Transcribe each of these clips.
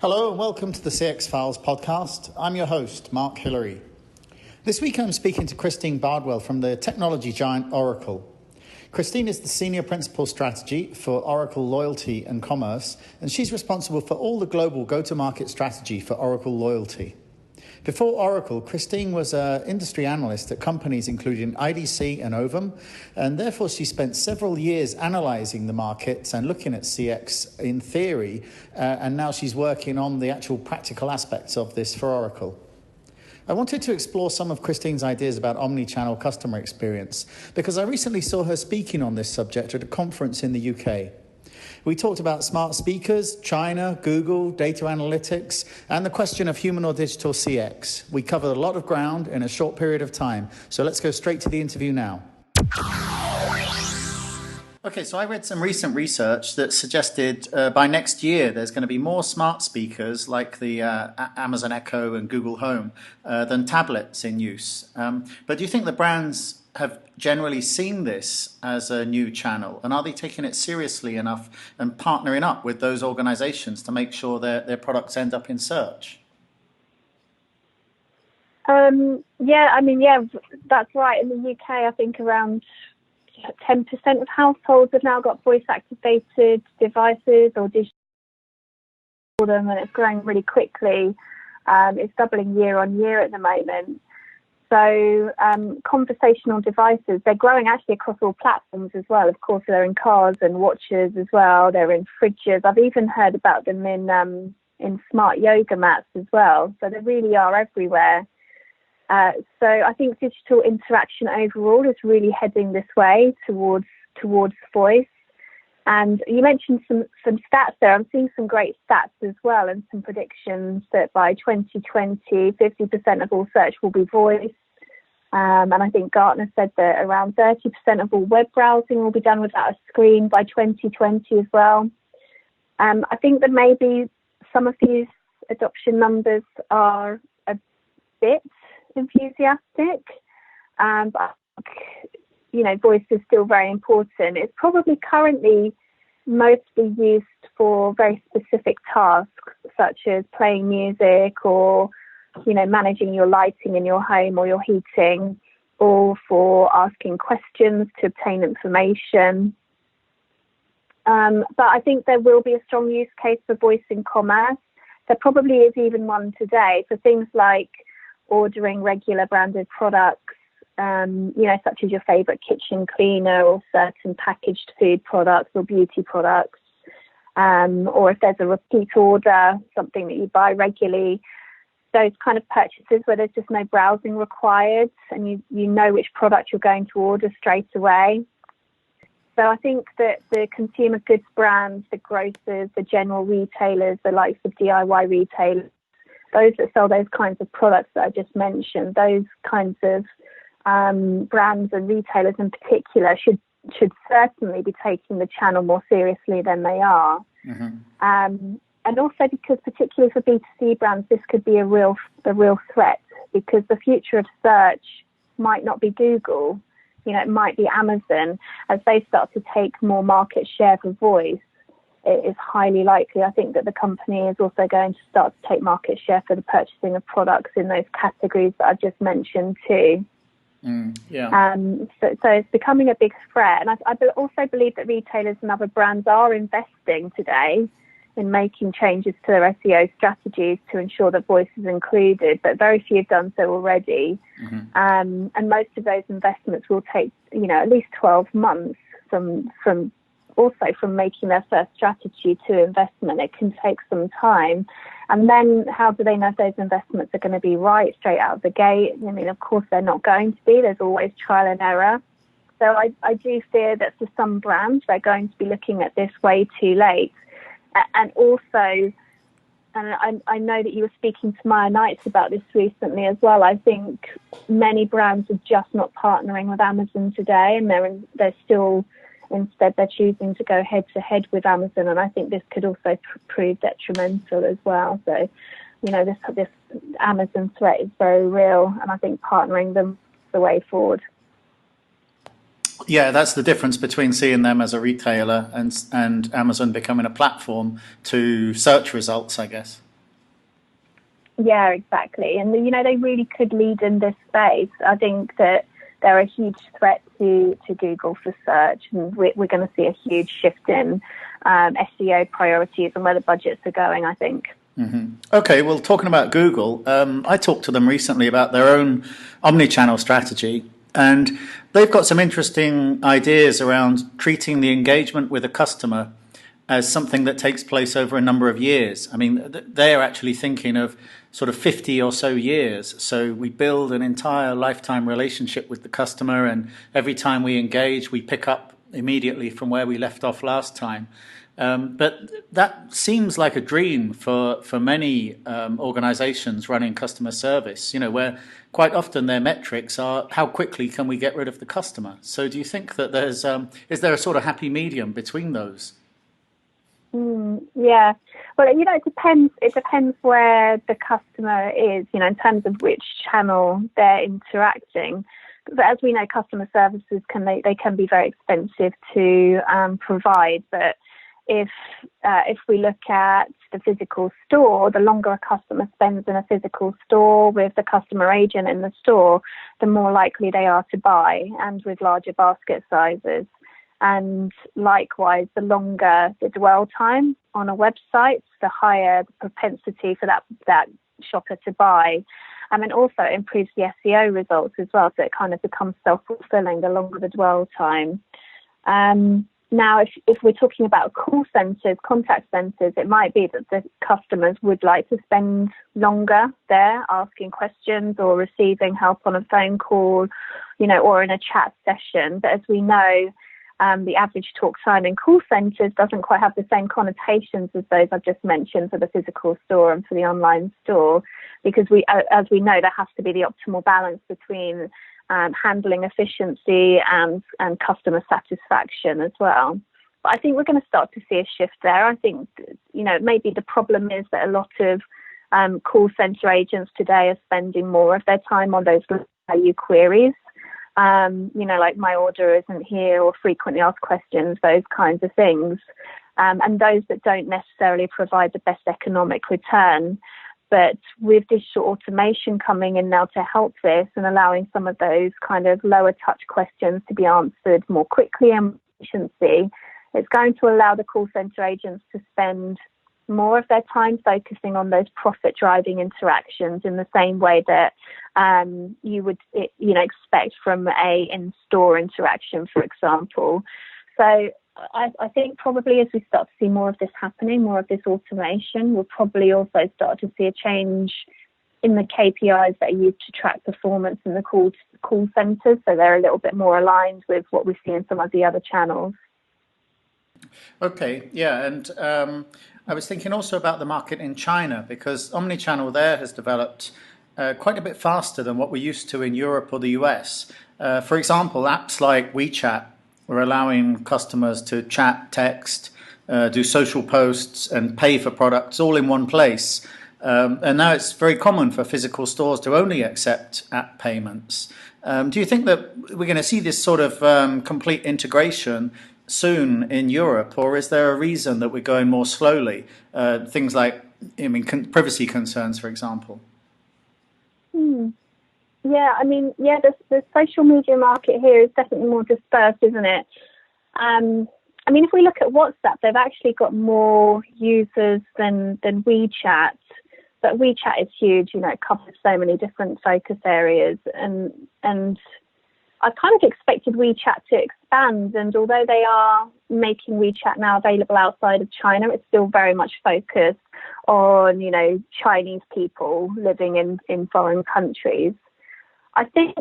Hello and welcome to the CX Files podcast. I'm your host, Mark Hillary. This week I'm speaking to Christine Bardwell from the technology giant Oracle. Christine is the Senior Principal Strategy for Oracle Loyalty and Commerce, and she's responsible for all the global go-to-market strategy for Oracle Loyalty. Before Oracle, Christine was an industry analyst at companies including IDC and Ovum, and therefore she spent several years analysing the markets and looking at CX in theory, and now she's working on the actual practical aspects of this for Oracle. I wanted to explore some of Christine's ideas about omnichannel customer experience because I recently saw her speaking on this subject at a conference in the UK. We talked about smart speakers, China, Google, data analytics, and the question of human or digital CX. We covered a lot of ground in a short period of time, so let's go straight to the interview now. Okay, so I read some recent research that suggested by next year there's going to be more smart speakers like the Amazon Echo and Google Home than tablets in use. But do you think the brands have generally seen this as a new channel, and are they taking it seriously enough and partnering up with those organizations to make sure their products end up in search? Yeah, that's right. In the UK, I think around 10% of households have now got voice-activated devices or digital them, and it's growing really quickly. It's doubling year on year at the moment. So conversational devices, they're growing actually across all platforms as well. Of course, they're in cars and watches as well. They're in fridges. I've even heard about them in smart yoga mats as well. So they really are everywhere. So I think digital interaction overall is really heading this way towards voice. And you mentioned some stats there. I'm seeing some great stats as well, and some predictions that by 2020, 50% of all search will be voice. And I think Gartner said that around 30% of all web browsing will be done without a screen by 2020 as well. I think that maybe some of these adoption numbers are a bit enthusiastic, but voice is still very important. It's probably currently mostly used for very specific tasks, such as playing music or managing your lighting in your home or your heating, or for asking questions to obtain information. But I think there will be a strong use case for voice in commerce. There probably is even one today for things like ordering regular branded products, such as your favorite kitchen cleaner or certain packaged food products or beauty products. Or if there's a repeat order, something that you buy regularly, those kind of purchases where there's just no browsing required and you know which product you're going to order straight away. So I think that the consumer goods brands, the grocers, the general retailers, the likes of DIY retailers, those that sell those kinds of products that I just mentioned, those kinds of brands and retailers in particular should certainly be taking the channel more seriously than they are. Mm-hmm. And also because particularly for B2C brands, this could be a real threat, because the future of search might not be Google. It might be Amazon. As they start to take more market share for voice, it is highly likely, I think, that the company is also going to start to take market share for the purchasing of products in those categories that I've just mentioned too. So it's becoming a big threat. And I also believe that retailers and other brands are investing today in making changes to their SEO strategies to ensure that voice is included, but very few have done so already. Mm-hmm. And most of those investments will take, at least 12 months from making their first strategy to investment. It can take some time. And then how do they know if those investments are going to be right straight out of the gate? Of course, they're not going to be. There's always trial and error. So I do fear that for some brands, they're going to be looking at this way too late. And also, and I know that you were speaking to Maya Knights about this recently as well, I think many brands are just not partnering with Amazon today, and they're still, instead they're choosing to go head to head with Amazon, and I think this could also prove detrimental as well. So, this Amazon threat is very real, and I think partnering them is the way forward. Yeah, that's the difference between seeing them as a retailer and Amazon becoming a platform to search results, I guess. Yeah, exactly. And, they really could lead in this space. I think that they're a huge threat to Google for search, and we're going to see a huge shift in SEO priorities and where the budgets are going, I think. Mm-hmm. Okay, well, talking about Google, I talked to them recently about their own omnichannel strategy, and they've got some interesting ideas around treating the engagement with a customer as something that takes place over a number of years. I mean, they're actually thinking of sort of 50 or so years. So we build an entire lifetime relationship with the customer, and every time we engage, we pick up immediately from where we left off last time. But that seems like a dream for many organizations running customer service, where quite often their metrics are how quickly can we get rid of the customer. So do you think that is there a sort of happy medium between those? Yeah. Well, it depends. It depends where the customer is, in terms of which channel they're interacting. But as we know, customer services they can be very expensive to provide. But if we look at the physical store, the longer a customer spends in a physical store with the customer agent in the store, the more likely they are to buy, and with larger basket sizes. And likewise, the longer the dwell time on a website, the higher the propensity for that shopper to buy. And also improves the SEO results as well. So it kind of becomes self-fulfilling the longer the dwell time. Now, if we're talking about call centres, contact centres, it might be that the customers would like to spend longer there asking questions or receiving help on a phone call, or in a chat session. But as we know, the average talk time in call centres doesn't quite have the same connotations as those I've just mentioned for the physical store and for the online store, because as we know, there has to be the optimal balance between handling efficiency and customer satisfaction as well. But I think we're going to start to see a shift there. I think, maybe the problem is that a lot of call centre agents today are spending more of their time on those value queries. Like my order isn't here, or frequently asked questions, those kinds of things. And those that don't necessarily provide the best economic return. But with digital automation coming in now to help this and allowing some of those kind of lower touch questions to be answered more quickly and efficiency, it's going to allow the call centre agents to spend more of their time focusing on those profit driving interactions in the same way that you would expect from a in-store interaction, for example. So I think probably as we start to see more of this happening, more of this automation, we'll probably also start to see a change in the KPIs that are used to track performance in the call centres, so they're a little bit more aligned with what we see in some of the other channels. Okay, yeah, and I was thinking also about the market in China, because Omnichannel there has developed quite a bit faster than what we're used to in Europe or the US. For example, apps like WeChat are allowing customers to chat, text, do social posts and pay for products all in one place. And now it's very common for physical stores to only accept app payments. Do you think that we're going to see this sort of complete integration soon in Europe, or is there a reason that we're going more slowly? Things like, privacy concerns, for example. Yeah, the social media market here is definitely more dispersed, isn't it? If we look at WhatsApp, they've actually got more users than WeChat. But WeChat is huge, it covers so many different focus areas. And I kind of expected WeChat to expand. And although they are making WeChat now available outside of China, it's still very much focused on, Chinese people living in foreign countries. I think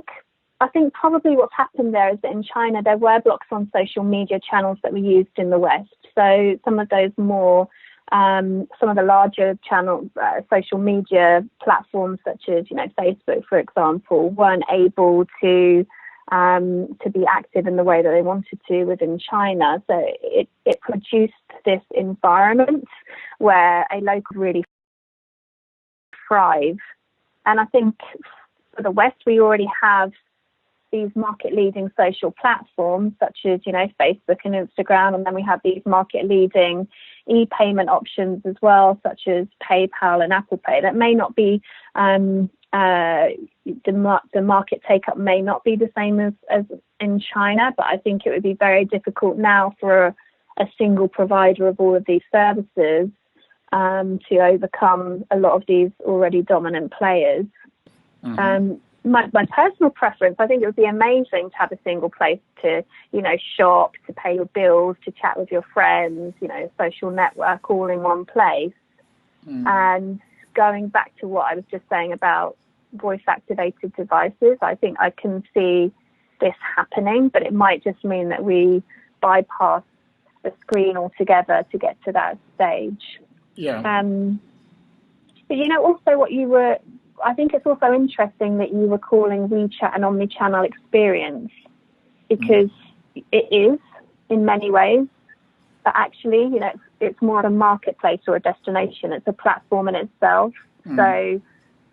probably what's happened there is that in China there were blocks on social media channels that were used in the West. So some of those some of the larger channels, social media platforms such as Facebook, for example, weren't able to be active in the way that they wanted to within China. So it produced this environment where a local really thrive. And I think for the West, we already have these market-leading social platforms such as, Facebook and Instagram, and then we have these market-leading e-payment options as well, such as PayPal and Apple Pay. That may not be the market take-up may not be the same as in China, but I think it would be very difficult now for a single provider of all of these services to overcome a lot of these already dominant players. Mm-hmm. My personal preference, I think it would be amazing to have a single place to, shop, to pay your bills, to chat with your friends, social network all in one place. Mm. And going back to what I was just saying about voice-activated devices, I think I can see this happening, but it might just mean that we bypass the screen altogether to get to that stage. Yeah. But also I think it's also interesting that you were calling WeChat an omnichannel experience, because it is in many ways, but actually, it's more of a marketplace or a destination. It's a platform in itself. So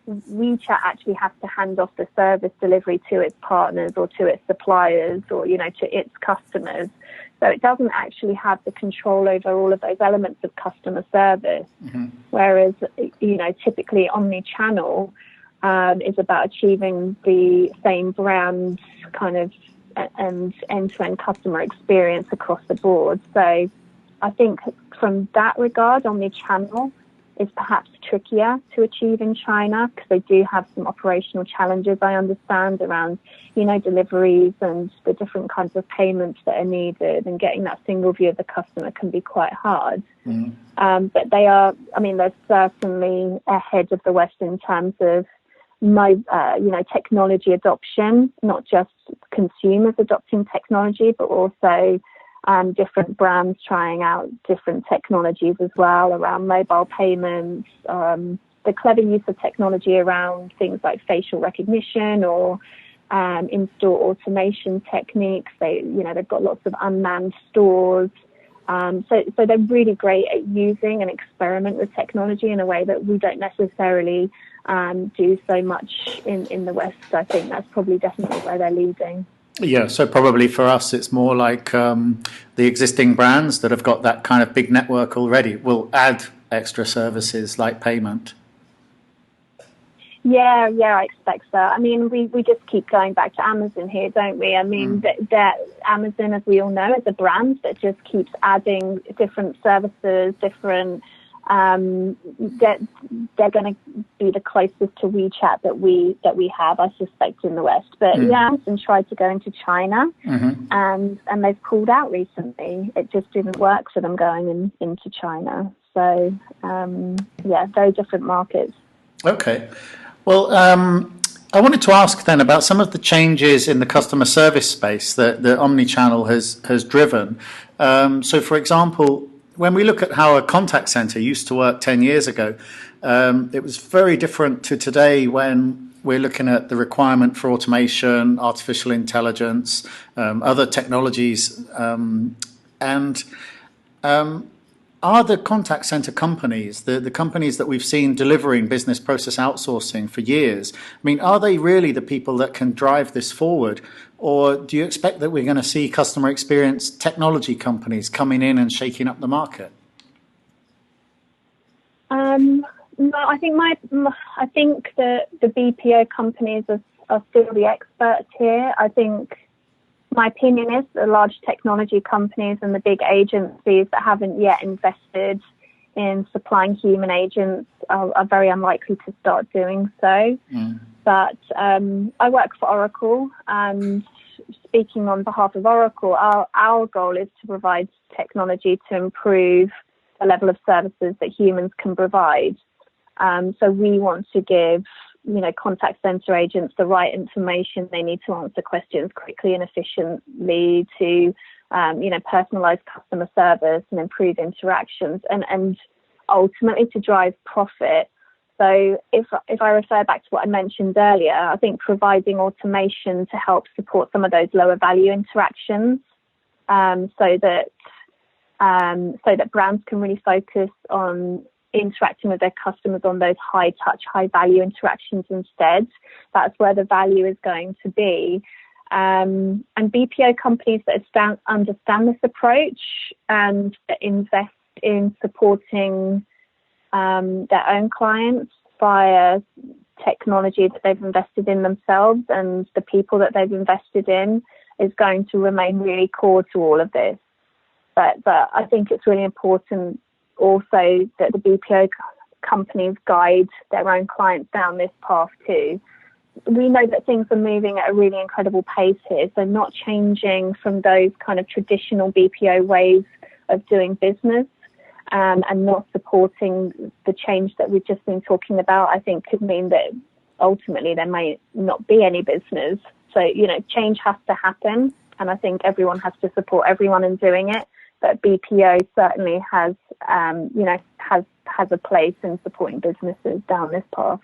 WeChat actually has to hand off the service delivery to its partners or to its suppliers or, to its customers. So it doesn't actually have the control over all of those elements of customer service. Mm-hmm. Whereas, typically omnichannel is about achieving the same brand kind of and end-to-end customer experience across the board. So I think from that regard, omnichannel is perhaps trickier to achieve in China, because they do have some operational challenges, I understand, around, deliveries and the different kinds of payments that are needed, and getting that single view of the customer can be quite hard. Mm-hmm. But they're certainly ahead of the West in terms of technology adoption, not just consumers adopting technology, but also different brands trying out different technologies as well around mobile payments, the clever use of technology around things like facial recognition or in-store automation techniques. They've got lots of unmanned stores. So they're really great at using and experiment with technology in a way that we don't necessarily do so much in the West. I think that's probably definitely where they're leading. Yeah, so probably for us, it's more like the existing brands that have got that kind of big network already will add extra services like payment. Yeah, I expect so. I mean, we just keep going back to Amazon here, don't we? I mean, that Amazon, as we all know, is a brand that just keeps adding different services, different. They're going to be the closest to WeChat that we have, I suspect, in the West. But Amazon tried to go into China, and they've pulled out recently. It just didn't work for them going into China. So very different markets. Okay. Well, I wanted to ask then about some of the changes in the customer service space that the Omnichannel has driven. So, for example, when we look at how a contact center used to work 10 years ago, it was very different to today when we're looking at the requirement for automation, artificial intelligence, other technologies. Are the contact center companies, the companies that we've seen delivering business process outsourcing for years, are they really the people that can drive this forward? Or do you expect that we're going to see customer experience technology companies coming in and shaking up the market? No, I think the BPO companies are still the experts here. I think my opinion is the large technology companies and the big agencies that haven't yet invested in supplying human agents are very unlikely to start doing so. But I work for Oracle, and speaking on behalf of Oracle, our goal is to provide technology to improve the level of services that humans can provide. So we want to give contact center agents the right information they need to answer questions quickly and efficiently, to personalize customer service and improve interactions, and ultimately to drive profit. So if I refer back to what I mentioned earlier, I think providing automation to help support some of those lower value interactions, so that brands can really focus on interacting with their customers on those high touch, high value interactions instead. That's where the value is going to be. And BPO companies that understand this approach and invest in supporting their own clients via technology that they've invested in themselves and the people that they've invested in is going to remain really core to all of this. But I think it's really important also that the BPO companies guide their own clients down this path too. We know that things are moving at a really incredible pace here, so not changing from those kind of traditional BPO ways of doing business and not supporting the change that we've just been talking about, I think could mean that ultimately there may not be any business. So, change has to happen, and I think everyone has to support everyone in doing it. But BPO certainly has a place in supporting businesses down this path.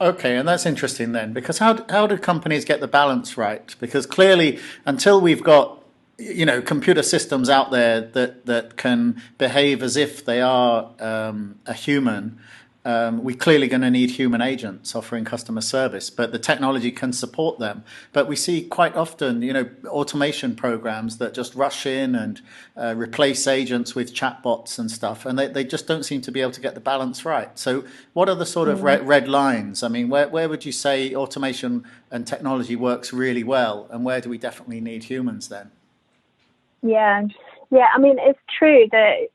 Okay, and that's interesting then, because how do companies get the balance right? Because clearly, until we've got computer systems out there that can behave as if they are a human, we're clearly going to need human agents offering customer service, but the technology can support them. But we see quite often, automation programs that just rush in and replace agents with chatbots and stuff, and they just don't seem to be able to get the balance right. So what are the sort of red lines? I mean, where would you say automation and technology works really well, and where do we definitely need humans then? Yeah. I mean, it's true that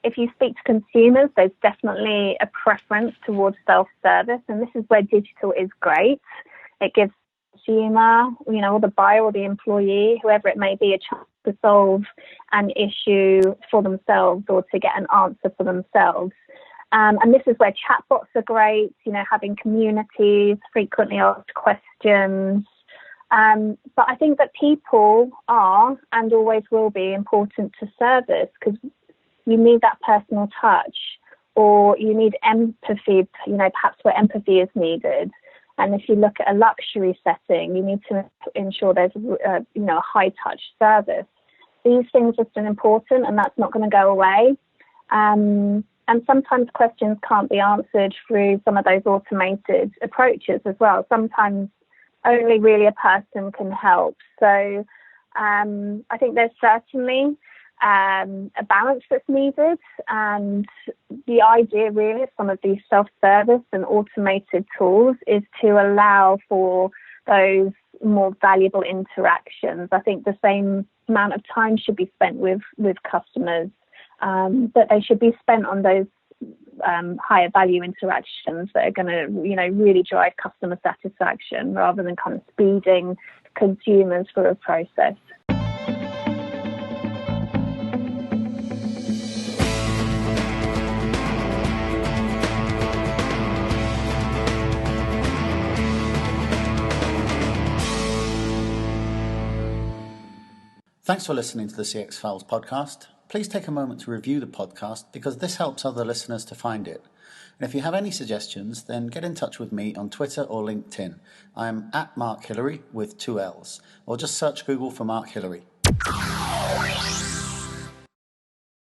if you speak to consumers, there's definitely a preference towards self-service, and this is where digital is great. It gives the consumer, or the buyer or the employee, whoever it may be, a chance to solve an issue for themselves or to get an answer for themselves. And this is where chatbots are great, having communities, frequently asked questions. But I think that people are and always will be important to service, because you need that personal touch, or you need empathy, perhaps where empathy is needed. And if you look at a luxury setting, you need to ensure there's a high touch service. These things are still important, and that's not going to go away. And sometimes questions can't be answered through some of those automated approaches as well. Sometimes only really a person can help. So I think there's certainly a balance that's needed, and the idea really of some of these self-service and automated tools is to allow for those more valuable interactions. I think the same amount of time should be spent with customers, but they should be spent on those higher value interactions that are going to really drive customer satisfaction, rather than kind of speeding consumers through a process. Thanks for listening to the CX Files podcast. Please take a moment to review the podcast, because this helps other listeners to find it. And if you have any suggestions, then get in touch with me on Twitter or LinkedIn. I'm at Mark Hillary with 2 L's, or just search Google for Mark Hillary.